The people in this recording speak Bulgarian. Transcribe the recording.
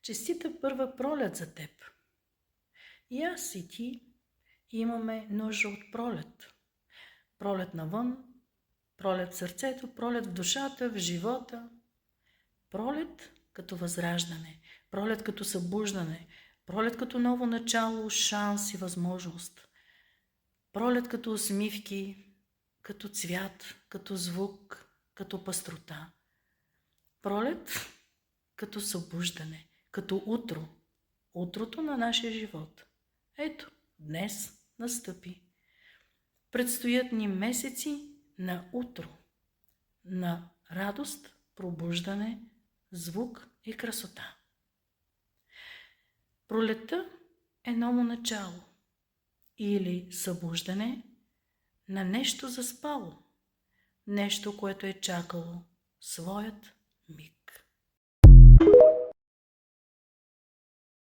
Честита първа пролет за теб! И аз и ти имаме нужда от пролет. Пролет навън, пролет в сърцето, пролет в душата, в живота. Пролет като възраждане, пролет като събуждане, пролет като ново начало, шанс и възможност. Пролет като усмивки, като цвят, като звук, като пъстрота. Пролет като събуждане, като утро, утрото на нашия живот. Ето, днес настъпи. Предстоят ни месеци на утро, на радост, пробуждане, звук и красота. Пролетта е ново начало или събуждане на нещо заспало, нещо, което е чакало своят миг.